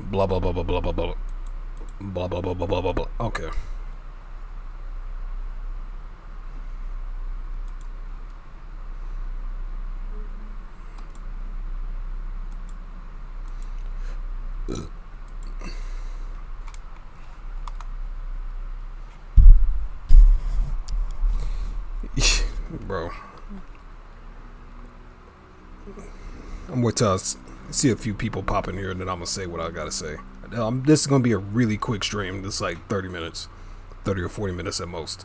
Blah blah blah blah blah blah blah blah blah blah blah blah blah blah. Okay. Bro, I'm waiting till I see a few people pop in here, and then I'm gonna say what I gotta say. This is gonna be a really quick stream. This is like 30 minutes, 30 or 40 minutes at most.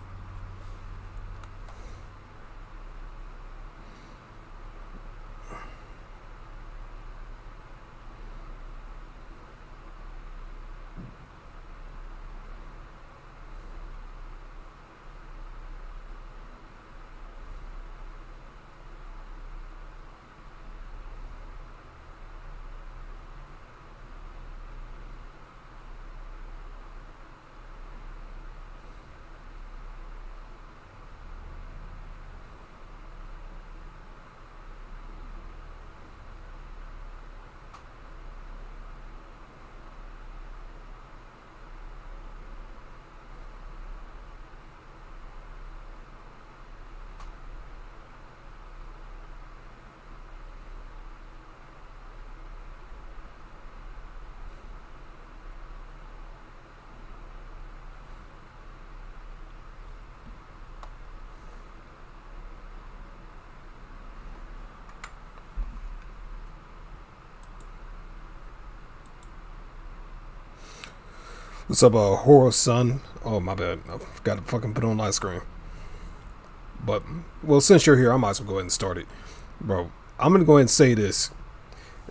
What's up, horror son? Oh, my bad. I forgot to fucking put on live screen. But, well, since you're here, I might as well go ahead and start it. Bro, I'm going to go ahead and say this.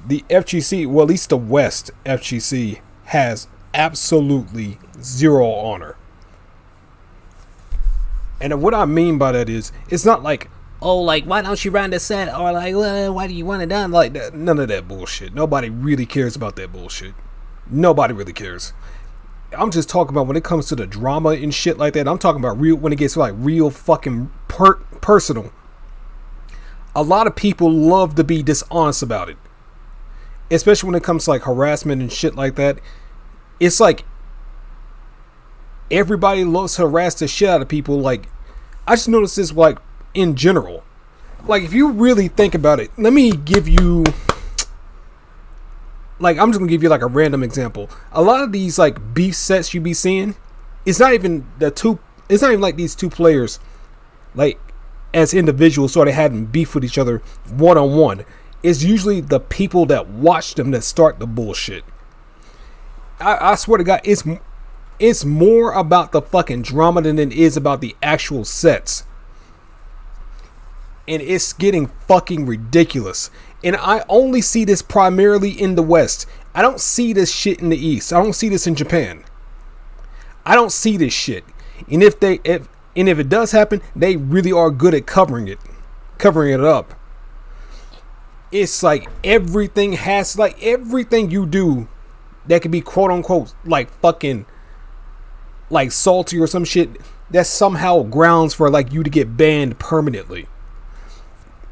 The FGC, well, at least the West FGC, has absolutely zero honor. And what I mean by that is, it's not like, oh, like, why don't you run the set? Or like, well, why do you want it done? Like, none of that bullshit. Nobody really cares about that bullshit. Nobody really cares. I'm just talking about when it comes to the drama and shit like that. I'm talking about real, when it gets like real fucking personal. A lot of people love to be dishonest about it, especially when it comes to like harassment and shit like that. It's like everybody loves to harass the shit out of people. Like, I just noticed this, like, in general. Like, if you really think about it, let me give you, like, I'm just gonna give you like a random example. A lot of these like beef sets you be seeing, it's not even like these two players, like, as individuals sort of having beef with each other one-on-one. It's usually the people that watch them that start the bullshit. I swear to God, it's more about the fucking drama than it is about the actual sets. And it's getting fucking ridiculous. And I only see this primarily in the West. I don't see this shit in the East. I don't see this in Japan. I don't see this shit. And if it does happen, they really are good at covering it up. It's like everything you do that could be quote unquote like fucking like salty or some shit, that's somehow grounds for like you to get banned permanently.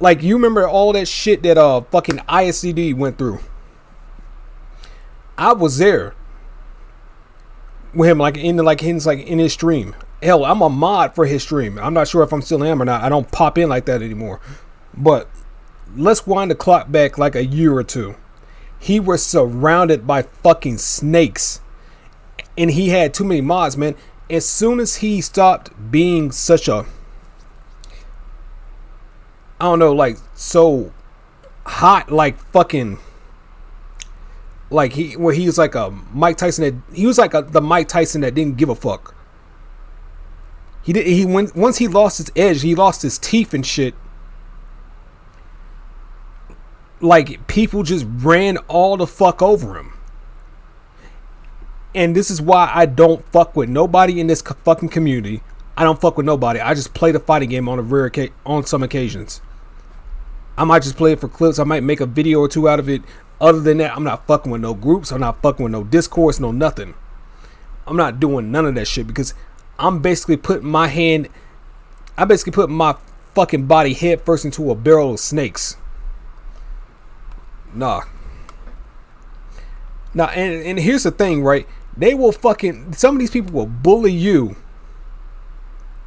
Like, you remember all that shit that fucking ISCD went through. I was there with him, like in his stream. Hell, I'm a mod for his stream. I'm not sure if I'm still am or not. I don't pop in like that anymore. But let's wind the clock back like a year or two. He was surrounded by fucking snakes, and he had too many mods, man. As soon as he stopped being such a, I don't know, like, so hot, like fucking, like he was like a Mike Tyson he was like the Mike Tyson that didn't give a fuck. Once he lost his edge, he lost his teeth and shit. Like, people just ran all the fuck over him. And this is why I don't fuck with nobody in this fucking community. I don't fuck with nobody. I just play the fighting game on some occasions. I might just play it for clips. I might make a video or two out of it. Other than that, I'm not fucking with no groups. I'm not fucking with no discourse, no nothing. I'm not doing none of that shit because I'm basically putting my fucking body head first into a barrel of snakes. Nah. Now, and here's the thing, right? They will fucking, some of these people will bully you,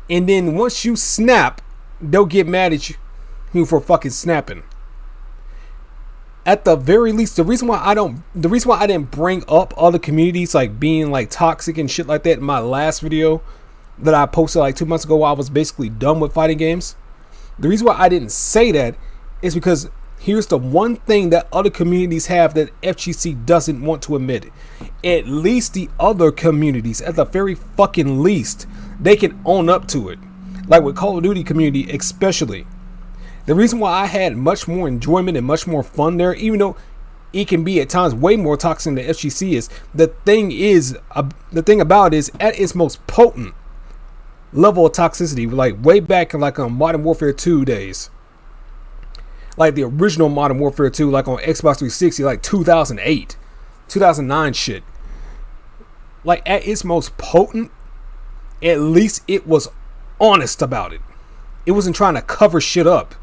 and then once you snap, they'll get mad at you for fucking snapping. At the very least, the reason why I didn't bring up other communities like being like toxic and shit like that in my last video that I posted like 2 months ago, while I was basically done with fighting games. The reason why I didn't say that is because here's the one thing that other communities have that FGC doesn't want to admit. At least the other communities, at the very fucking least, they can own up to it. Like with Call of Duty community especially. The reason why I had much more enjoyment and much more fun there, even though it can be at times way more toxic than the FGC is, the thing about it is, at its most potent level of toxicity, like way back in like on Modern Warfare 2 days, like the original Modern Warfare 2, like on Xbox 360, like 2008, 2009 shit. Like at its most potent, at least it was honest about it. It wasn't trying to cover shit up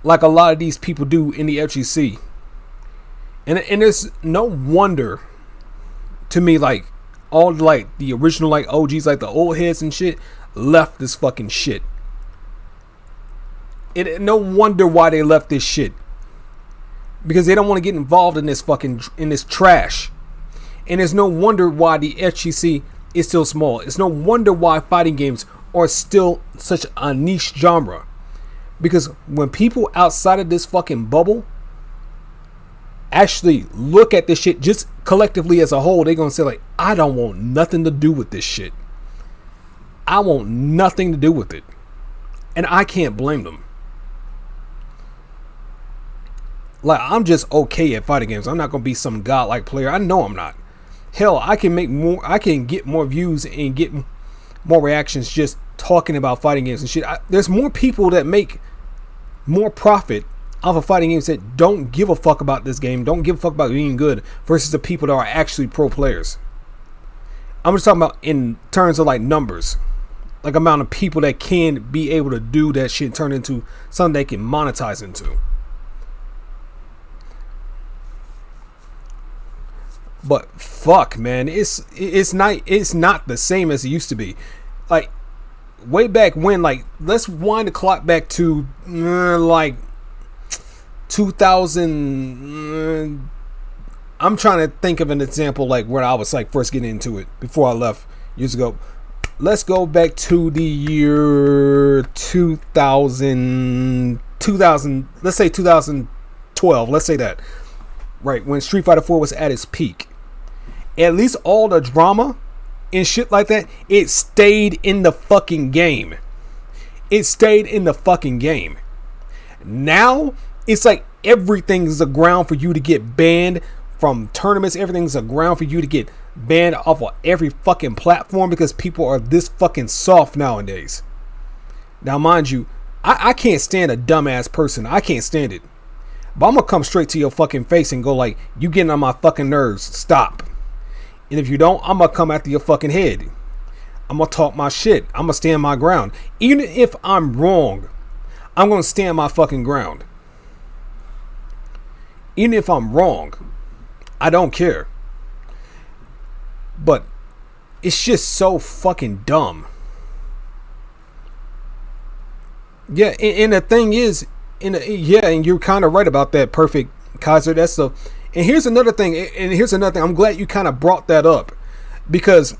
like a lot of these people do in the FGC. And there's no wonder to me, like all like the original like OGs, like the old heads and shit, left this fucking shit. No wonder why they left this shit, because they don't want to get involved in this fucking trash. And there's no wonder why the FGC is still small. It's no wonder why fighting games are still such a niche genre. Because when people outside of this fucking bubble actually look at this shit just collectively as a whole, they're gonna say like, I don't want nothing to do with this shit. I want nothing to do with it. And I can't blame them. Like, I'm just okay at fighting games. I'm not gonna be some godlike player. I know I'm not. Hell, I can get more views and get more reactions just talking about fighting games and shit. There's more people that make more profit off of fighting games that don't give a fuck about this game, don't give a fuck about being good, versus the people that are actually pro players. I'm just talking about in terms of like numbers, like amount of people that can be able to do that shit and turn into something they can monetize into. But fuck, man, it's not the same as it used to be. Like way back when, like let's wind the clock back to like 2000. I'm trying to think of an example like where I was like first getting into it before I left years ago. Let's go back to the year 2000. Let's say 2012. Let's say that. Right when Street Fighter 4 was at its peak. At least all the drama and shit like that, it stayed in the fucking game. It stayed in the fucking game. Now, it's like everything's a ground for you to get banned from tournaments. Everything's a ground for you to get banned off of every fucking platform because people are this fucking soft nowadays. Now, mind you, I can't stand a dumbass person. I can't stand it. But I'm gonna come straight to your fucking face and go like, you getting on my fucking nerves. Stop. And if you don't, I'm gonna come after your fucking head. I'm gonna talk my shit. I'm gonna stand my ground. Even if I'm wrong, I'm gonna stand my fucking ground. Even if I'm wrong, I don't care. But it's just so fucking dumb. Yeah, and the thing is, and you're kind of right about that, Perfect Kaiser. That's the. And here's another thing. I'm glad you kind of brought that up, because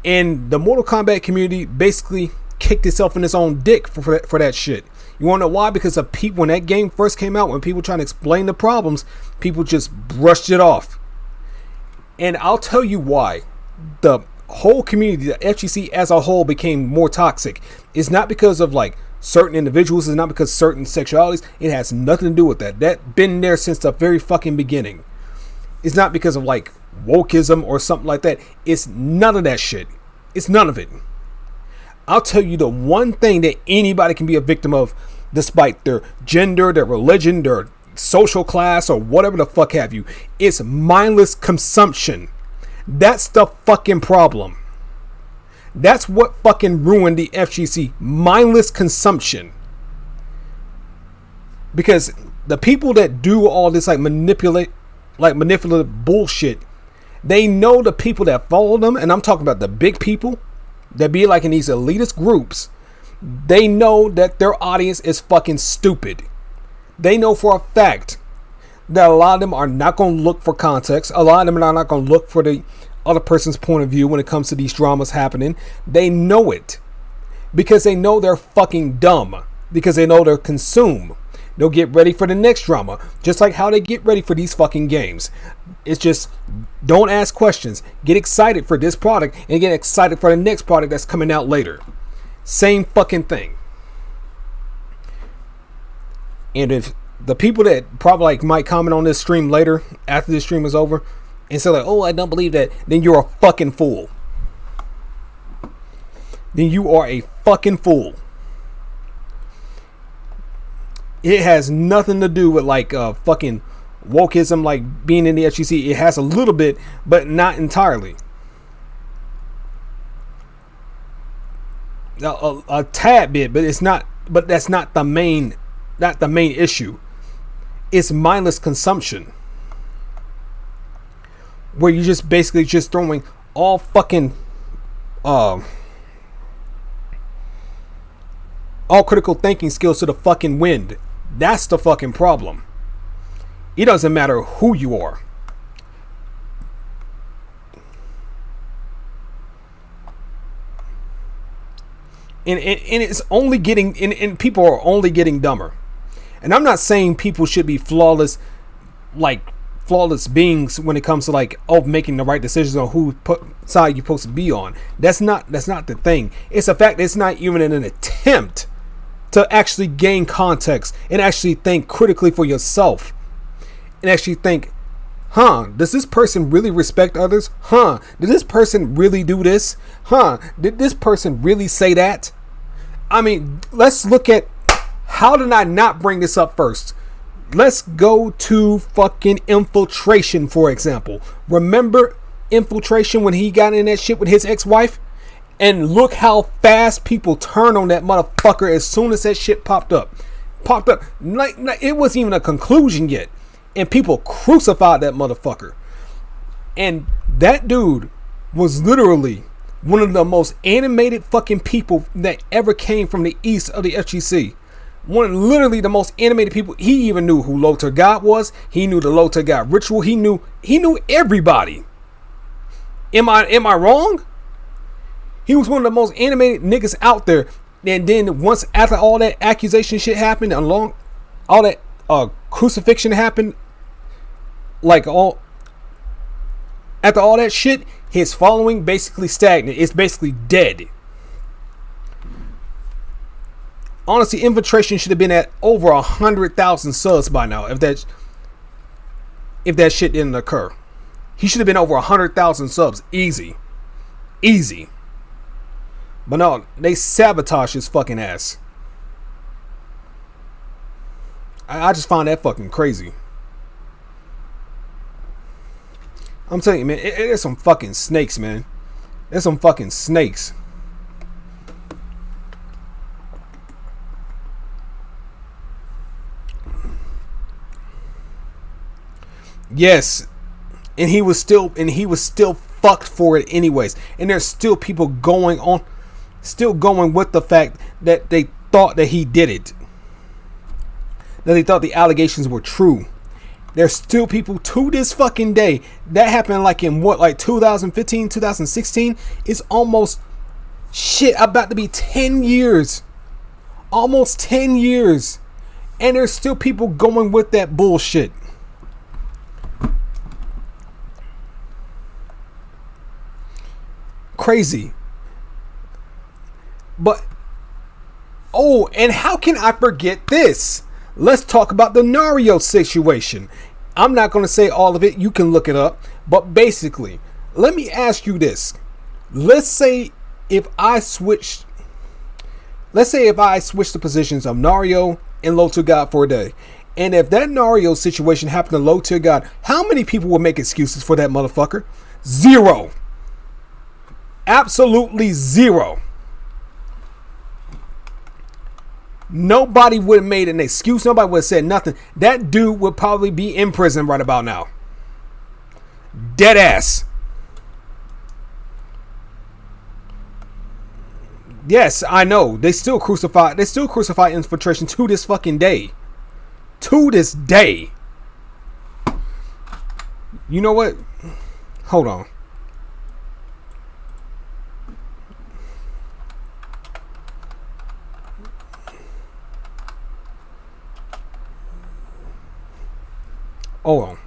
in the Mortal Kombat community basically kicked itself in its own dick for that shit. You want to know why? Because of people, when that game first came out, when people trying to explain the problems, people just brushed it off. And I'll tell you why. The whole community, the FGC as a whole, became more toxic. It's not because of like certain individuals, it's not because certain sexualities. It has nothing to do with that. That's been there since the very fucking beginning. It's not because of like wokeism or something like that. It's none of that shit. It's none of it. I'll tell you the one thing that anybody can be a victim of, despite their gender, their religion, their social class, or whatever the fuck have you, it's mindless consumption. That's the fucking problem. That's what fucking ruined the FGC. Mindless consumption. Because the people that do all this like manipulate like manipulative bullshit. They know the people that follow them, and I'm talking about the big people that be like in these elitist groups. They know that their audience is fucking stupid. They know for a fact that a lot of them are not going to look for context. A lot of them are not going to look for the other person's point of view when it comes to these dramas happening. They know it because they know they're fucking dumb, because they know they're consumed. They'll get ready for the next drama, just like how they get ready for these fucking games. It's just, don't ask questions. Get excited for this product and get excited for the next product that's coming out later. Same fucking thing. And if the people that probably like might comment on this stream later, after this stream is over, and say like, oh, I don't believe that, then you're a fucking fool. Then you are a fucking fool. It has nothing to do with like fucking wokeism, like being in the FGC. It has a little bit, but not entirely. A tad bit, but it's not. But that's not the main issue. It's mindless consumption, where you just basically just throwing all fucking all critical thinking skills to the fucking wind. That's the fucking problem. It doesn't matter who you are. And it's only getting, and people are only getting dumber. And I'm not saying people should be flawless beings when it comes to like, oh, making the right decisions on who side you're supposed to be on. That's not the thing. It's the fact that it's not even an attempt to actually gain context and actually think critically for yourself. And actually think, does this person really respect others? Did this person really do this? Did this person really say that? I mean, let's look at, how did I not bring this up first? Let's go to fucking Infiltration, for example. Remember Infiltration when he got in that shit with his ex-wife? And look how fast people turn on that motherfucker as soon as that shit popped up. Like it wasn't even a conclusion yet. And people crucified that motherfucker. And that dude was literally one of the most animated fucking people that ever came from the east of the FGC. Literally the most animated people. He even knew who Lothar God was. He knew the Lothar God ritual. He knew everybody. Am I wrong? He was one of the most animated niggas out there. And then once after all that accusation shit happened, all that crucifixion happened, after all that shit, his following basically stagnant. It's basically dead. Honestly, Infiltration should have been at over 100,000 subs by now if that shit didn't occur. He should have been over 100,000 subs. Easy. But no, they sabotage his fucking ass. I just find that fucking crazy. I'm telling you, man, there's some fucking snakes, man. There's some fucking snakes. Yes, and he was still fucked for it anyways. And there's still people going with the fact that they thought that he did it. That they thought the allegations were true. There's still people to this fucking day. That happened like in 2015, 2016? It's almost about to be 10 years. Almost 10 years. And there's still people going with that bullshit. Crazy. But and how can I forget this? Let's talk about the Nario situation. I'm not going to say all of it. You can look it up. But basically, let me ask you this. Let's say if I switched the positions of Nario and Low Tier God for a day, and if that Nario situation happened to Low Tier God, how many people would make excuses for that motherfucker? 0. Absolutely 0. Nobody would have made an excuse. Nobody would have said nothing. That dude would probably be in prison right about now. Dead ass. Yes, I know. They still crucify infiltration to this fucking day. To this day. You know what? Hold on. Hold on.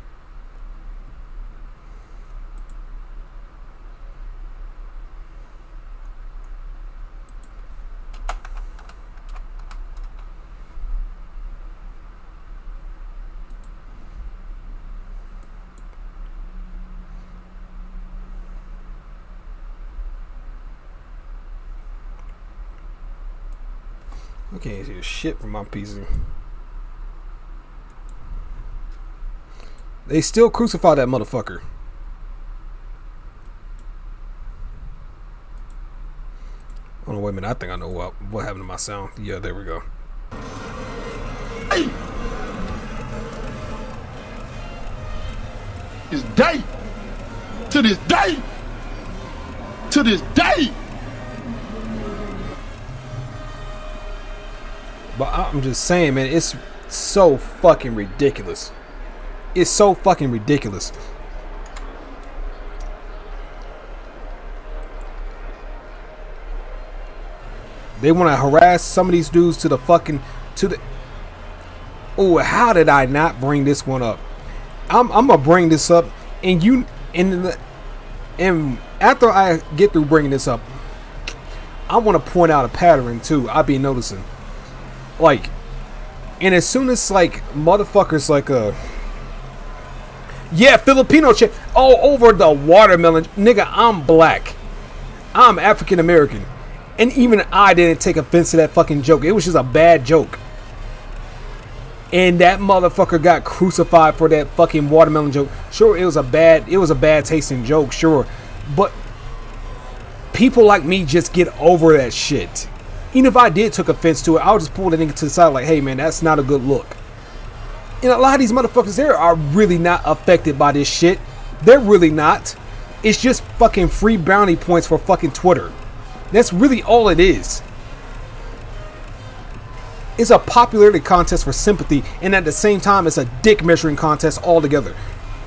I can't hear shit from my PC. They still crucify that motherfucker. Oh no, wait a minute. I think I know what happened to my sound. Yeah, there we go. Hey. This day. To this day. To this day. But I'm just saying, man, it's so fucking ridiculous. It's so fucking ridiculous. They want to harass some of these dudes to the Oh, how did I not bring this one up? I'm gonna bring this up, and after I get through bringing this up, I want to point out a pattern too. I've been noticing, like, and as soon as like motherfuckers like yeah, Filipino chick. Oh, over the watermelon. Nigga, I'm black. I'm African American. And even I didn't take offense to that fucking joke. It was just a bad joke. And that motherfucker got crucified for that fucking watermelon joke. Sure, it was a bad tasting joke, sure. But people like me just get over that shit. Even if I did took offense to it, I'll just pull the nigga to the side like, hey man, that's not a good look. And a lot of these motherfuckers there are really not affected by this shit. They're really not. It's just fucking free bounty points for fucking Twitter. That's really all it is. It's a popularity contest for sympathy, and at the same time, it's a dick measuring contest altogether.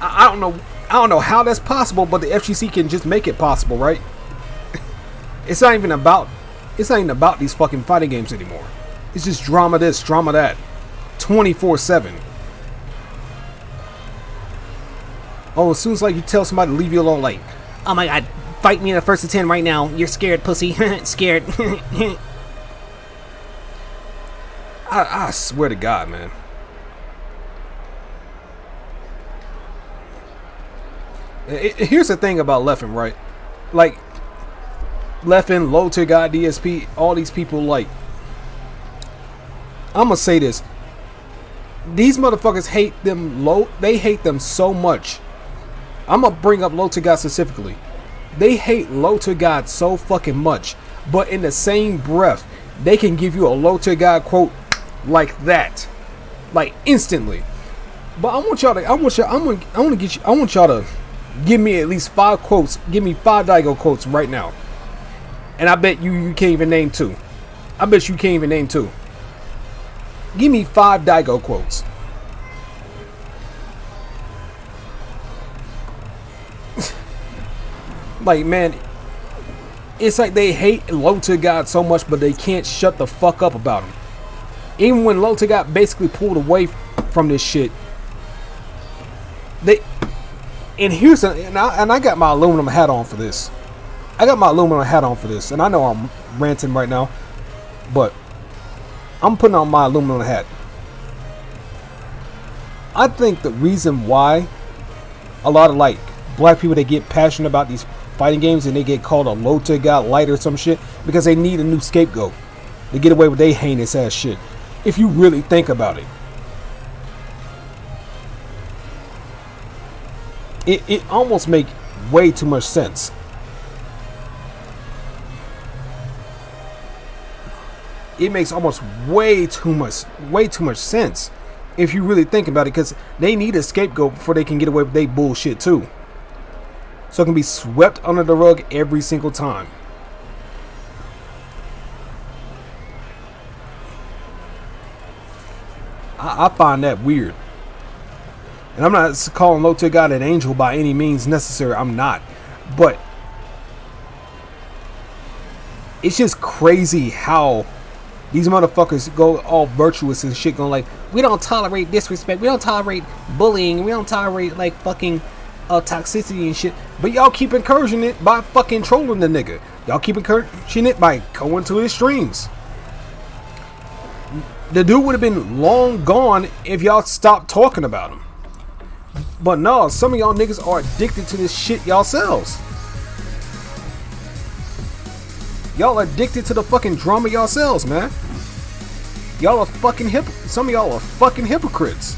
I don't know how that's possible, but the FGC can just make it possible, right? It's not even about these fucking fighting games anymore. It's just drama this, drama that, 24/7. Oh, as soon as like you tell somebody to leave you alone, like, oh my god, fight me in the first of 10 right now. You're scared, pussy. Scared. I swear to God, man. Here's the thing about Leffen, right? Like, Leffen, Low to God, DSP, all these people, like, I'm gonna say this. These motherfuckers hate them low. They hate them so much. I'm gonna bring up Low to God specifically. They hate Low to God so fucking much, but in the same breath, they can give you a Low to God quote like that, like instantly. But I want y'all to give me at least 5 quotes. Give me 5 Daigo quotes right now, and I bet you can't even name 2. I bet you can't even name 2. Give me 5 Daigo quotes. Like, man, it's like they hate Low to God so much, but they can't shut the fuck up about him. Even when Low to God basically pulled away from this shit, and I got my aluminum hat on for this. I got my aluminum hat on for this, and I know I'm ranting right now, but I'm putting on my aluminum hat. I think the reason why a lot of like black people, they get passionate about these fighting games and they get called a Low to God light or some shit, because they need a new scapegoat to get away with their heinous ass shit. If you really think about it, it almost makes way too much sense. It makes almost way too much sense if you really think about it, because they need a scapegoat before they can get away with their bullshit too. so it can be swept under the rug every single time. I find that weird. And I'm not calling Low Tier God an angel by any means necessary. I'm not. But it's just crazy how these motherfuckers go all virtuous and shit, going like, we don't tolerate disrespect, we don't tolerate bullying, we don't tolerate like fucking toxicity and shit. But y'all keep encouraging it by fucking trolling the nigga. Y'all keep encouraging it by going to his streams. The dude would have been long gone if y'all stopped talking about him. But no, some of y'all niggas are addicted to this shit yourselves. Y'all addicted to the fucking drama yourselves, man. Y'all are fucking some of y'all are fucking hypocrites.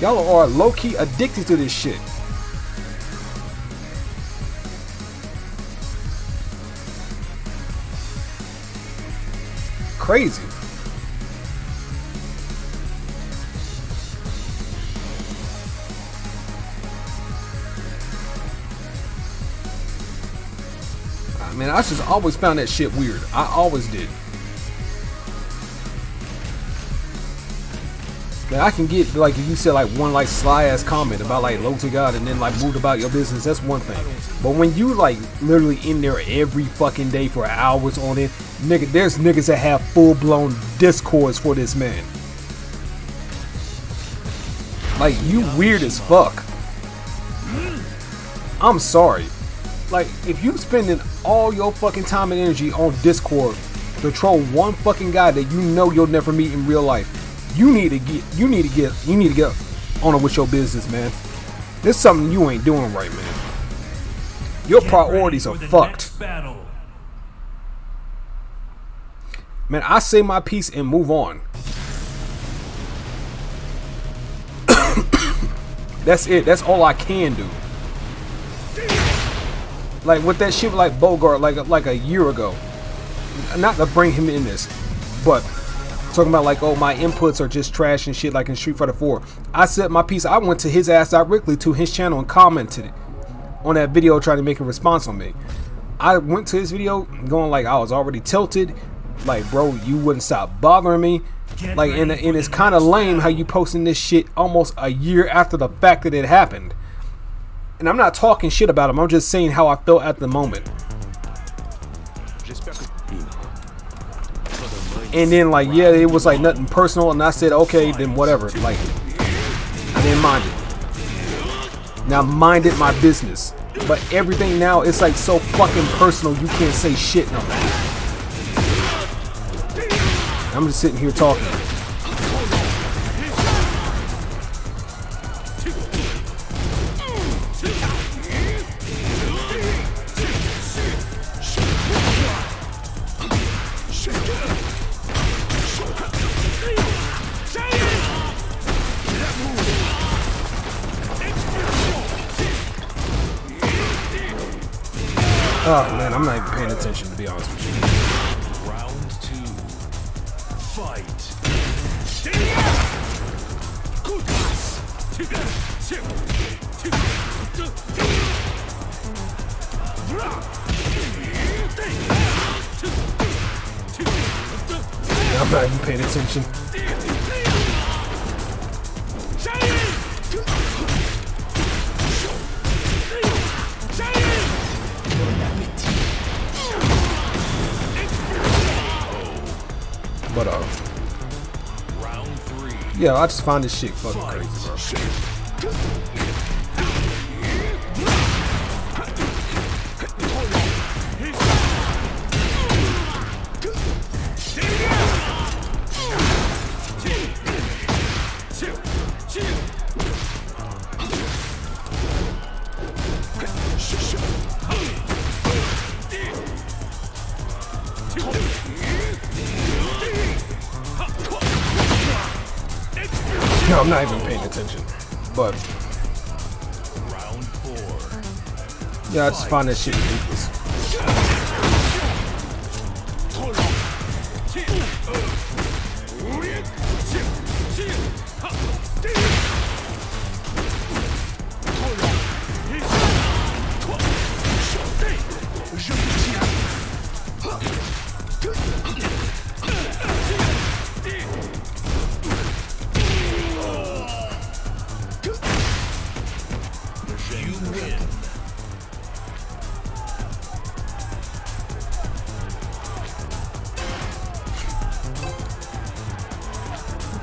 Y'all are low-key addicted to this shit. Crazy. Man, I just always found that shit weird. I always did. Man, I can get, like, if you said like one like sly ass comment about like Low to God and then like moved about your business, that's one thing. But when you like literally in there every fucking day for hours on it, nigga, there's niggas that have full blown discords for this man. Like, you weird as fuck. I'm sorry. Like, if you spending all your fucking time and energy on Discord to troll one fucking guy that you know you'll never meet in real life, you need to get on with your business, man. There's something you ain't doing right, man. Your priorities are fucked. Man, I say my piece and move on. That's it. That's all I can do. Like with that shit like Bogart like a year ago. Not to bring him in this, but talking about like, oh, my inputs are just trash and shit like in Street Fighter 4. I said my piece. I went to his ass directly to his channel and commented on that video trying to make a response on me. I went to his video going like I was already tilted. Like, bro, you wouldn't stop bothering me. Like, and it's kind of lame how you posting this shit almost a year after the fact that it happened. And I'm not talking shit about him. I'm just saying how I felt at the moment. And then like, yeah, it was like nothing personal, and I said, okay, then whatever. Like, I didn't mind it. Now, minded my business. But everything now, it's like so fucking personal. You can't say shit no more. I'm just sitting here talking. Oh man, I'm not even paying attention, to be honest with you. Round 2. Fight. I'm not even paying attention. But Round 3. yeah, I just find this shit fucking crazy, bro. No, I'm not even paying attention. But Round 4. yeah, I just find that shit ridiculous.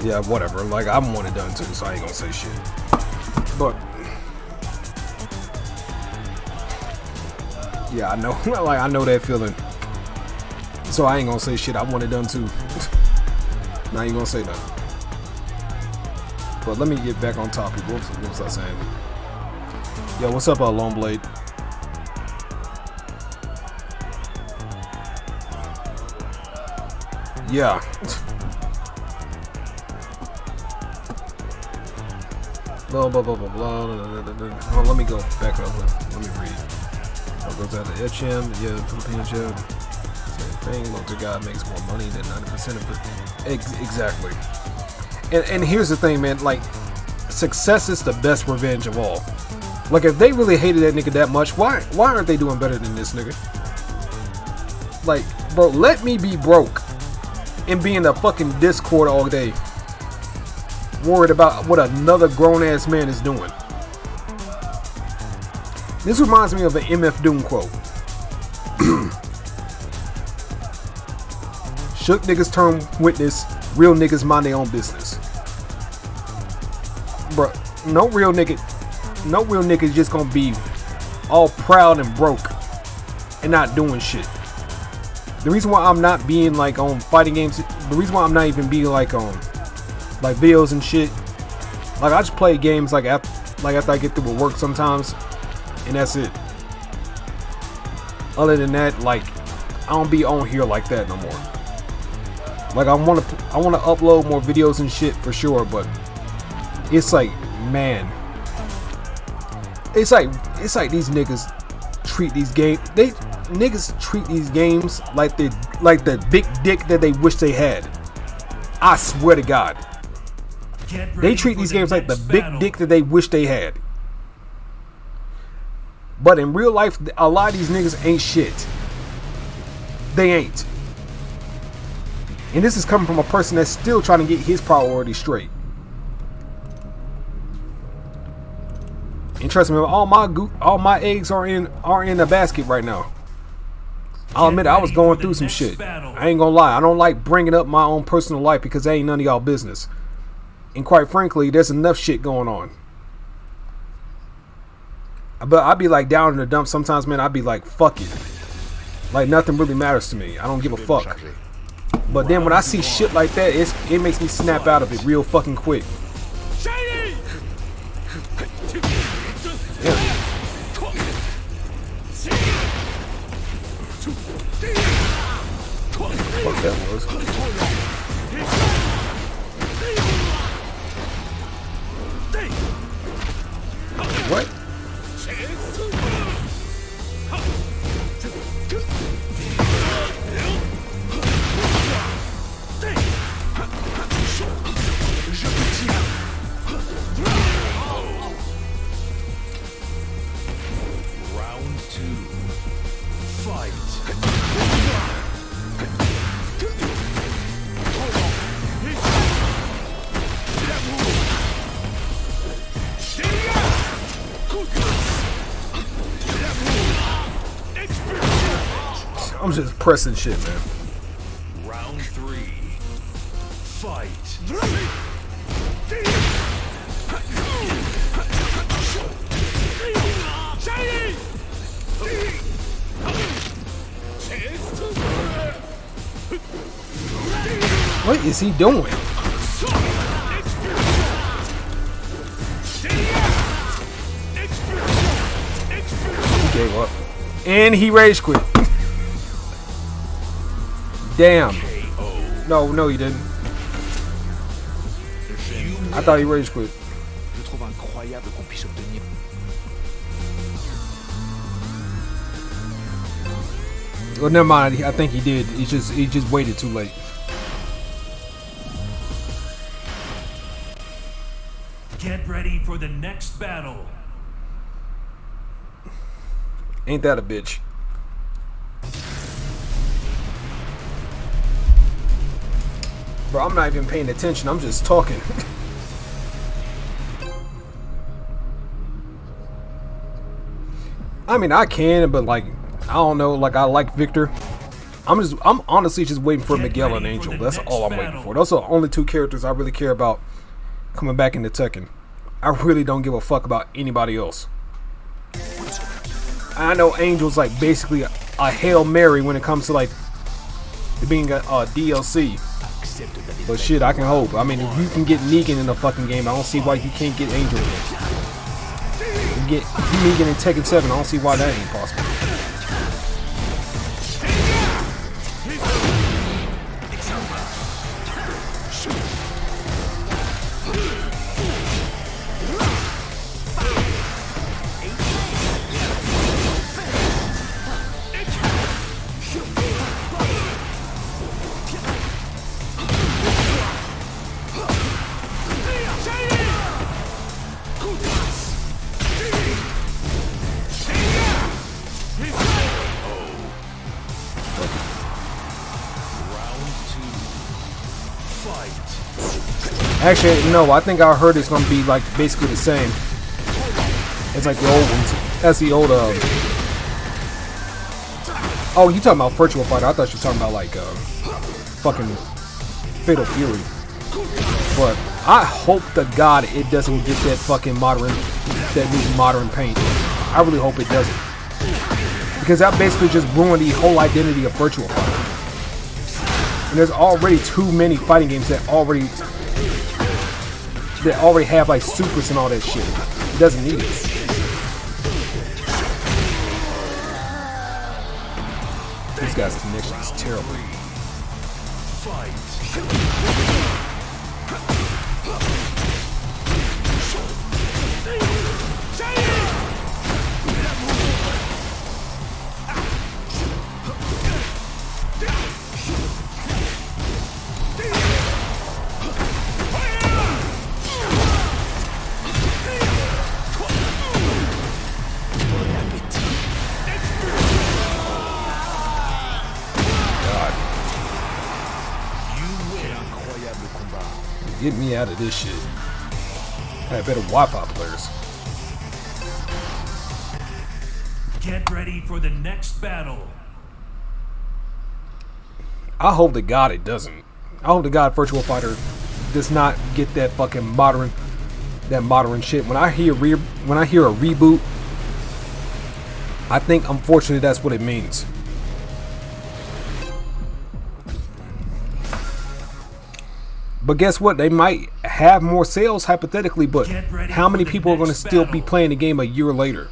Yeah, whatever. Like, I want it done too, so I ain't gonna say shit. But yeah, I know. Like, I know that feeling. So I ain't gonna say shit. I want it done too. Now you gonna say nothing. But let me get back on topic. What was I saying? Yo, what's up, Long Blade? Yeah. Blah blah blah blah blah. Oh, let me go back up. Let me read. Oh, goes out to HM. Yeah, Filipino job. Same thing. Look, the guy makes more money than 90% of it. Exactly. And here's the thing, man. Like, success is the best revenge of all. Like, if they really hated that nigga that much, why aren't they doing better than this nigga? Like, bro, let me be broke and be in the fucking Discord all day, worried about what another grown-ass man is doing. This reminds me of an MF Doom quote. Shook niggas turn witness, real niggas mind their own business. Bruh, no real nigga is just gonna be all proud and broke and not doing shit. The reason why I'm not being like on fighting games, the reason why I'm not even being like on like videos and shit, like I just play games like after I get through with work sometimes, and that's it. Other than that, like, I don't be on here like that no more. Like, I want to upload more videos and shit for sure, but it's like, man, it's like these niggas treat these games. Niggas treat these games like the big dick that they wish they had. I swear to God, they treat these games like the big dick that they wish they had. But in real life, a lot of these niggas ain't shit. They ain't. And this is coming from a person that's still trying to get his priorities straight. And trust me, all my eggs are in the basket right now. I'll admit I was going through some shit. I ain't gonna lie. I don't like bringing up my own personal life because that ain't none of y'all business. And quite frankly, there's enough shit going on. But I'd be like down in the dumps sometimes, man. I'd be like, fuck it. Like, nothing really matters to me. I don't give a fuck. But then when I see shit like that, it makes me snap out of it real fucking quick. Yeah. Fuck that was. What? Round 2. Fight. I'm just pressing shit, man. Round 3. Fight. What is he doing? He gave up. And he rage quit. Damn. No, he didn't. I thought he rage quit. Well, never mind. I think he did. He just waited too late. Get ready for the next battle. Ain't that a bitch? Bro, I'm not even paying attention. I'm just talking. I mean, I can, but like, I don't know. Like, I like Victor. I'm honestly just waiting for Miguel and Angel. That's all I'm waiting for. Those are the only two characters I really care about coming back into Tekken. I really don't give a fuck about anybody else. I know Angel's like basically a Hail Mary when it comes to like being a DLC. But shit, I can hope. I mean, if you can get Negan in the fucking game, I don't see why you can't get Angel in it. You get Negan in Tekken 7, I don't see why that ain't possible. Actually, no, I think I heard it's gonna be like basically the same. It's like the old ones. That's the old oh, you talking about Virtual Fighter? I thought you were talking about like fucking Fatal Fury. But I hope to God it doesn't get that fucking that new modern paint. I really hope it doesn't. Because that basically just ruined the whole identity of Virtual Fighter. And there's already too many fighting games that already have like supers and all that shit. It doesn't need it. This guy's connection is terrible. Get me out of this shit. I have better Wi-Fi players. Get ready for the next battle. I hope to God it doesn't. I hope to God Virtual Fighter does not get that fucking modern shit. When I hear a reboot, I think unfortunately that's what it means. But guess what? They might have more sales hypothetically, but how many people are going to still be playing the game a year later?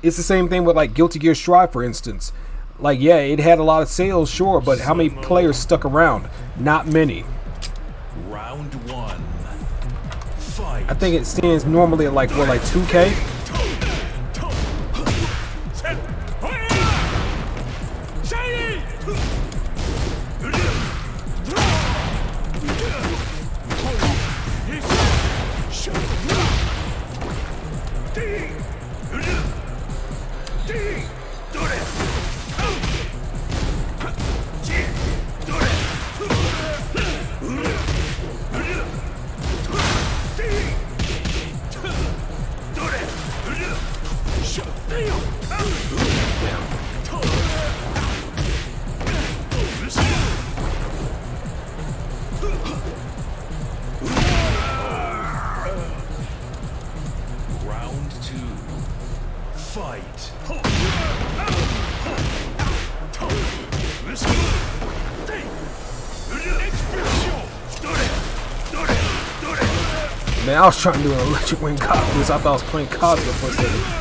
It's the same thing with like Guilty Gear Strive, for instance. Like, yeah, it had a lot of sales, sure, but how many players stuck around? Not many. Round one. Fight. I think it stands normally at like, what, like 2K? Man, I was trying to do an electric wing cosmos. I thought I was playing Cosmo for a second.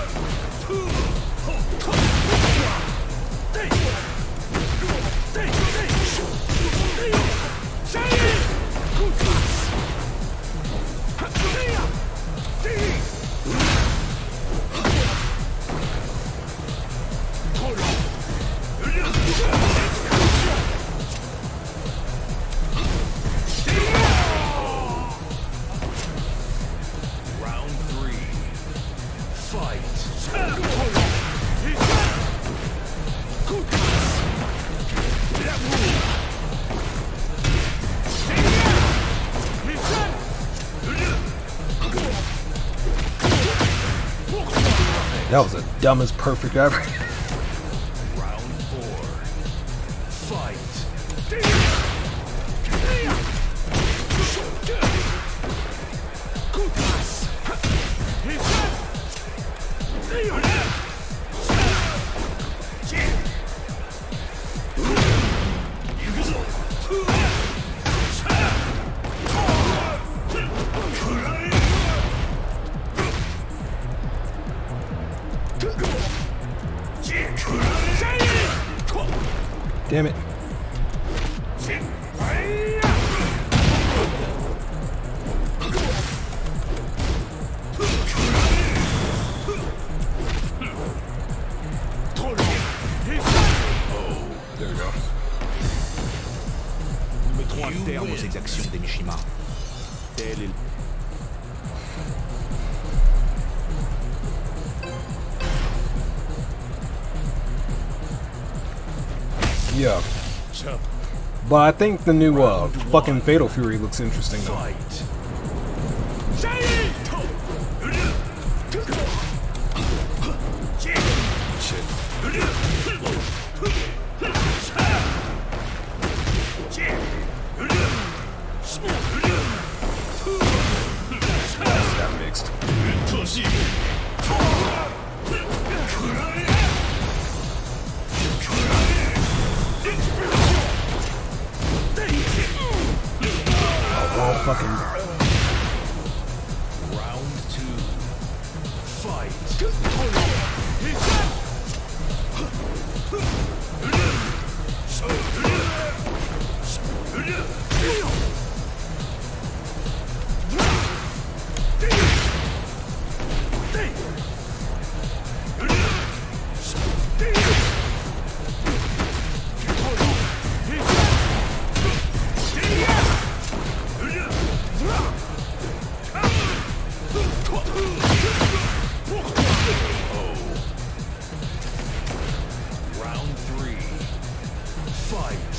That was the dumbest perfect ever. Round four. Damn it. There we go. Nous mettrons un terme aux exactions des Mishima. Tel est Yeah. But I think the new fucking Fatal Fury looks interesting though. That mixed. Fucking Round 2. Fight. Round 3. Fight.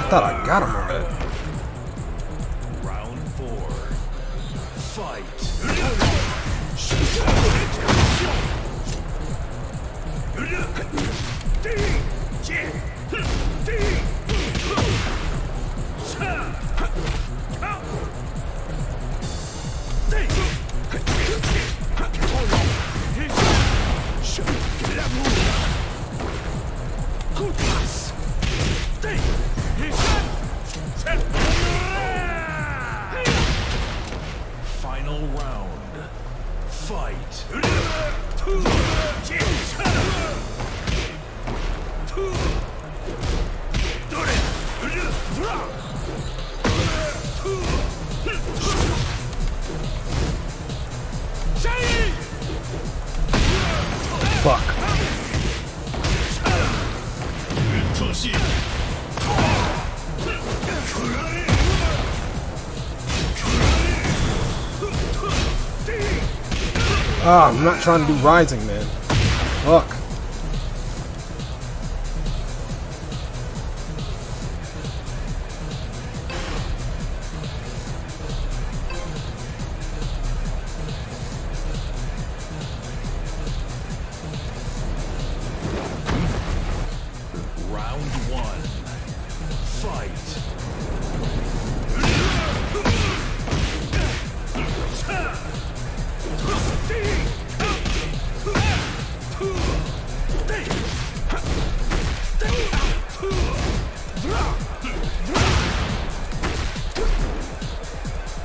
I thought I got him on that. Round 4. Fight. Final round. Fight. Fuck. Ah, I'm not trying to do rising, man. Fuck. Round 1. Fight.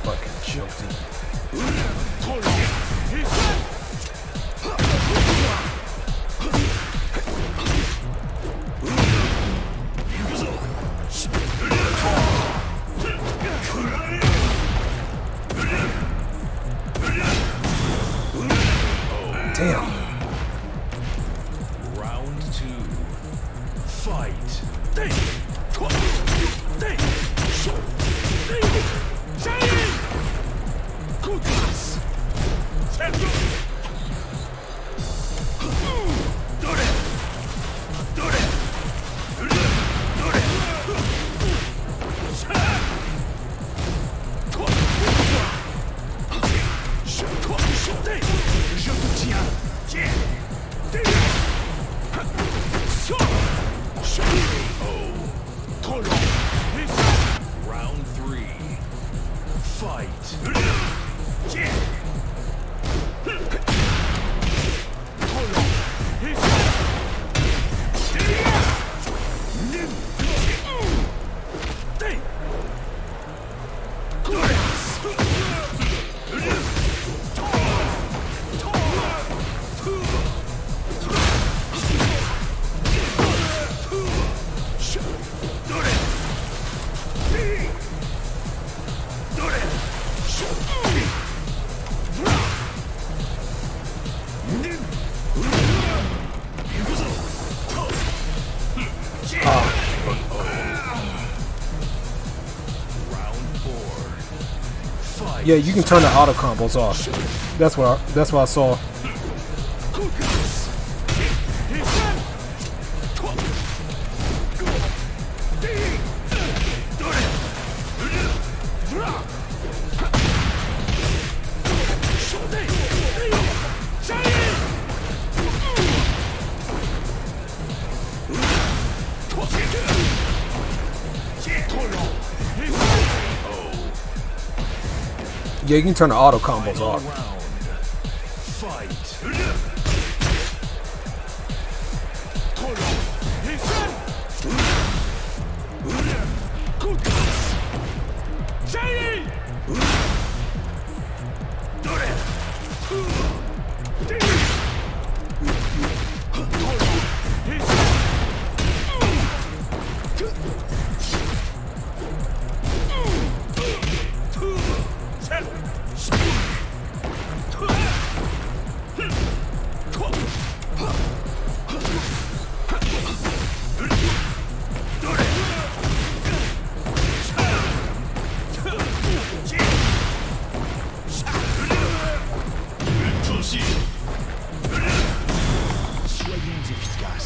Fucking choked him. Round 3. Fight. Yeah, you can turn the auto combos off. That's what I saw. Yeah, you can turn the auto combos off.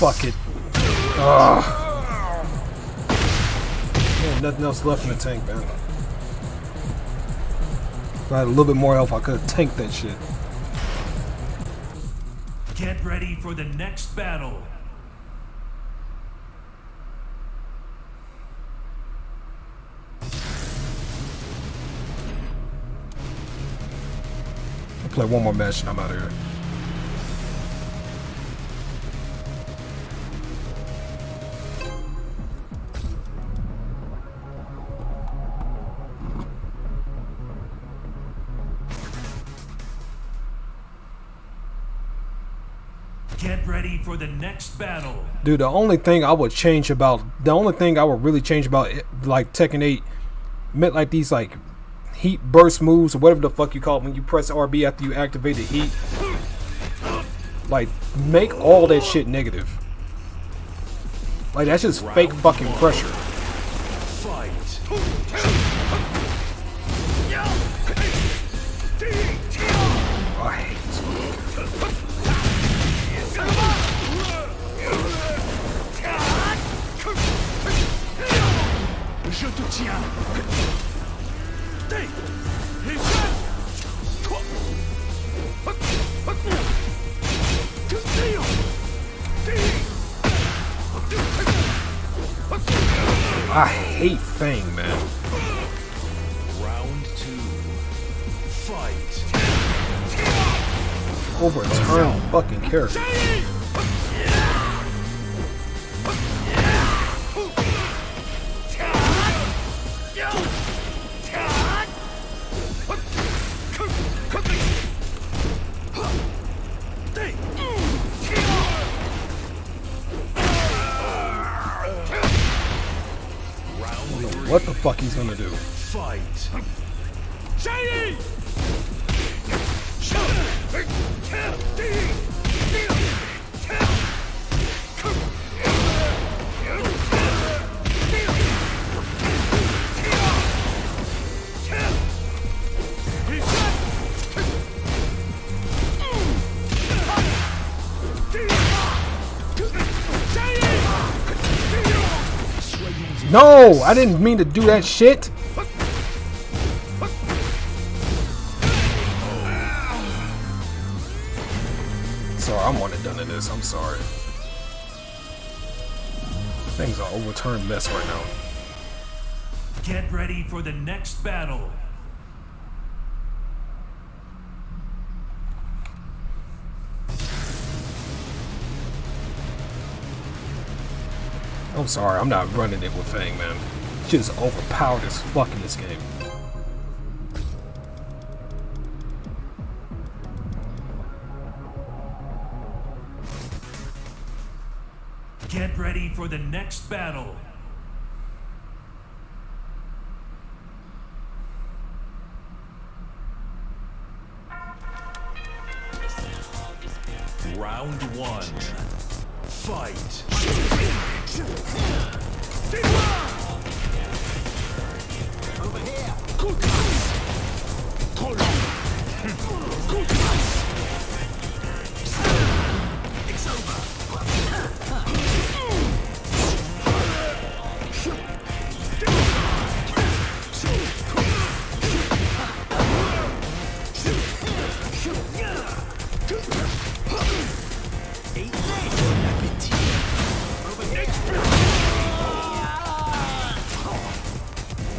Fuck it. Man, nothing else left in the tank, man. If I had a little bit more health, I could have tanked that shit. Get ready for the next battle. I'll play one more match and I'm out of here. Get ready for the next battle. Dude, the only thing I would really change about it, like Tekken 8, meant like these like heat burst moves or whatever the fuck you call it when you press RB after you activate the heat. Like, make all that shit negative. Like, that's just fake fucking pressure. Fight. I hate this one. Je te tiens. I hate Fang, man. Round 2. Fight. Overturn fucking character. What the fuck he's gonna do? Fight. No, I didn't mean to do that shit. Sorry, I'm one and done in this. I'm sorry. Things are overturned mess right now. Get ready for the next battle. I'm sorry, I'm not running it with Fang, man. Shit is overpowered as fuck in this game. Get ready for the next battle. Round one. Fight. Over here! It's over!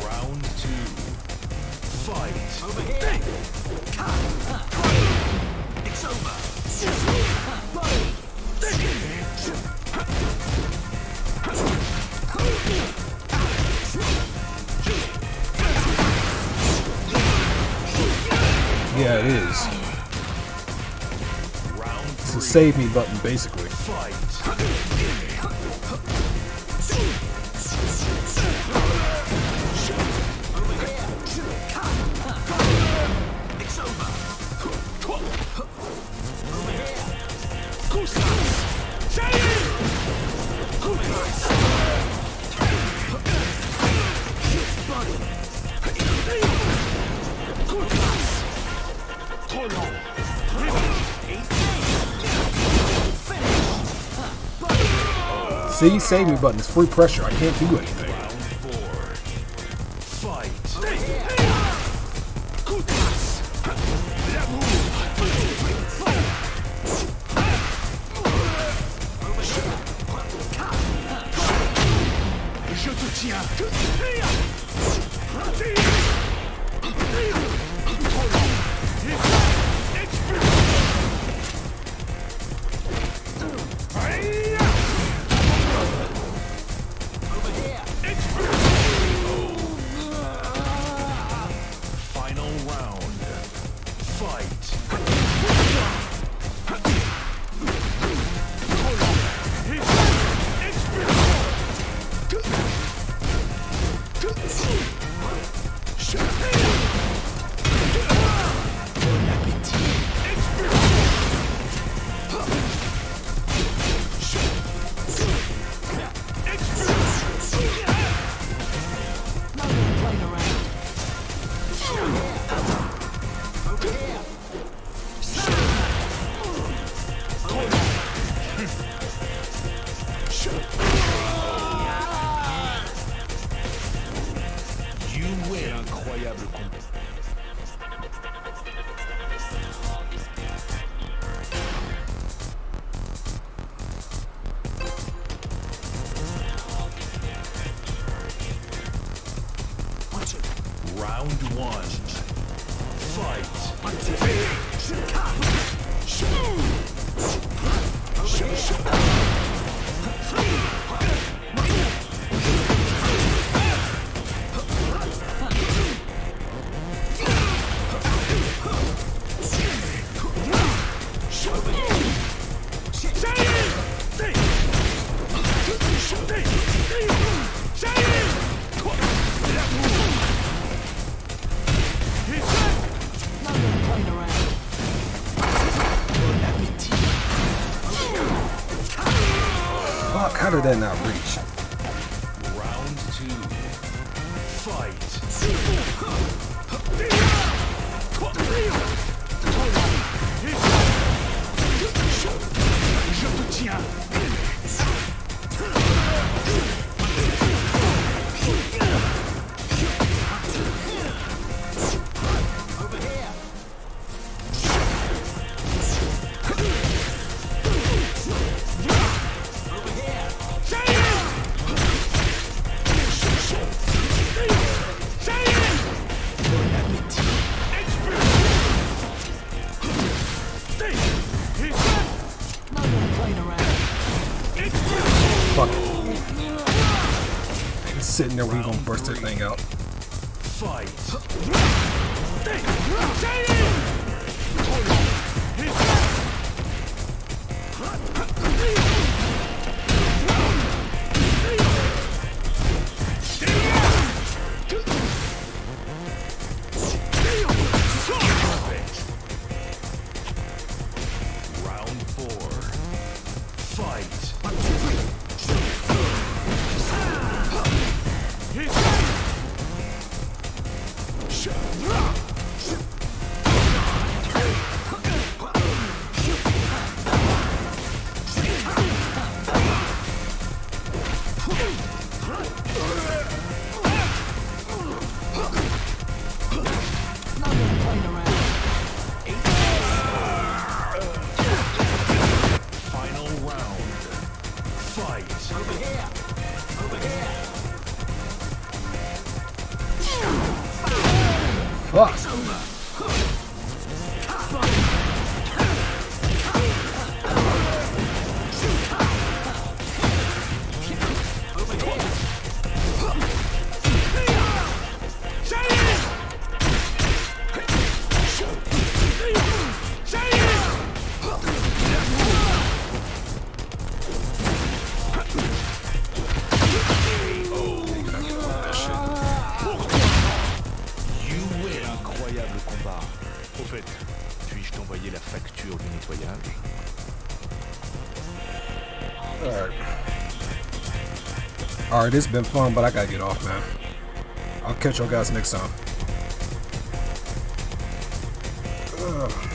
Round two. Fight. Over here! It's over! Yeah, it is. Round It's the three. save me button, basically. Fight. Over here! It's over! Over here! See, save me button is free pressure. I can't do anything. Round four. Fight. Je te tiens. Over here! Final round. Fight. Over here! You win. Incroyable combat. Round one. Fight. Fuck, how did that not reach? Round two. Fight. Je te tiens. Over here! Over here! sitting there when you gonna burst that thing out. Fight. Round 4. Fight. Final round. Fight. Over here. Over here. Fuck. Incroyable combat. Au fait, puis-je t'envoyer la facture du nettoyage? Alright, it's been fun, but I gotta get off, man. I'll catch y'all guys next time. Ugh.